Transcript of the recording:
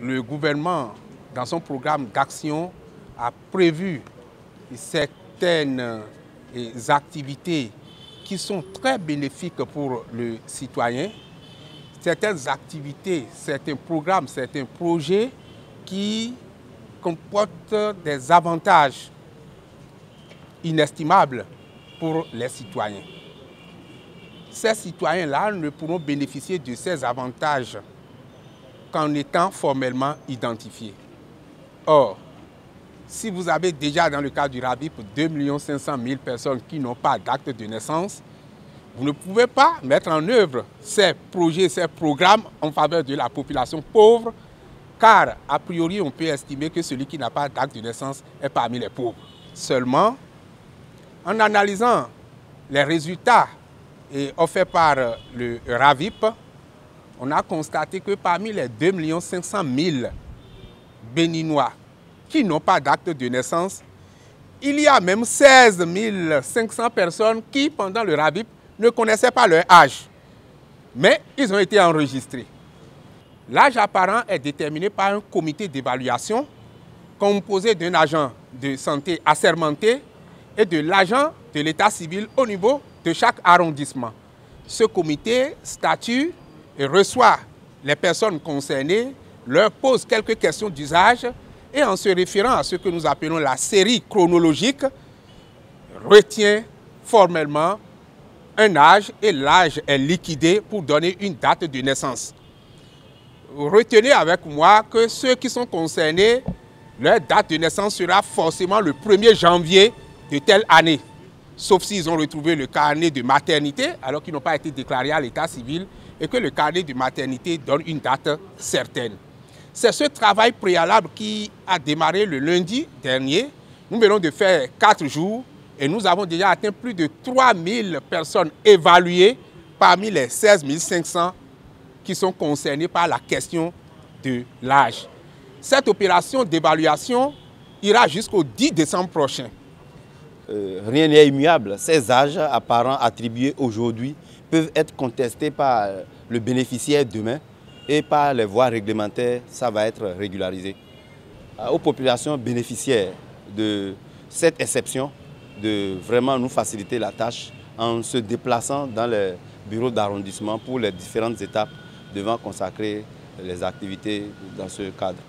le gouvernement, dans son programme d'action, a prévu certaines activités qui sont très bénéfiques pour le citoyen, certaines activités, certains programmes, certains projets qui comportent des avantages inestimables pour les citoyens. Ces citoyens-là ne pourront bénéficier de ces avantages qu'en étant formellement identifiés. Or, si vous avez déjà dans le cadre du RAVIP 2 500 000 personnes qui n'ont pas d'acte de naissance, vous ne pouvez pas mettre en œuvre ces projets, ces programmes en faveur de la population pauvre, car a priori on peut estimer que celui qui n'a pas d'acte de naissance est parmi les pauvres. Seulement, en analysant les résultats offerts par le RAVIP, on a constaté que parmi les 2 500 000 Béninois qui n'ont pas d'acte de naissance, il y a même 16 500 personnes qui, pendant le RAVIP, ne connaissaient pas leur âge, mais ils ont été enregistrés. L'âge apparent est déterminé par un comité d'évaluation composé d'un agent de santé assermenté et de l'agent de l'état civil au niveau de chaque arrondissement. Ce comité statue et reçoit les personnes concernées, leur pose quelques questions d'usage et en se référant à ce que nous appelons la série chronologique, retient formellement un âge et l'âge est liquidé pour donner une date de naissance. Retenez avec moi que ceux qui sont concernés, leur date de naissance sera forcément le 1er janvier de telle année, sauf s'ils ont retrouvé le carnet de maternité alors qu'ils n'ont pas été déclarés à l'état civil et que le carnet de maternité donne une date certaine. C'est ce travail préalable qui a démarré le lundi dernier. Nous venons de faire 4 jours et nous avons déjà atteint plus de 3000 personnes évaluées parmi les 16 500 qui sont concernées par la question de l'âge. Cette opération d'évaluation ira jusqu'au 10 décembre prochain. Rien n'est immuable. Ces âges apparents attribués aujourd'hui peuvent être contestés par le bénéficiaire demain et par les voies réglementaires, ça va être régularisé. Aux populations bénéficiaires de cette exception, de vraiment nous faciliter la tâche en se déplaçant dans les bureaux d'arrondissement pour les différentes étapes devant consacrer les activités dans ce cadre.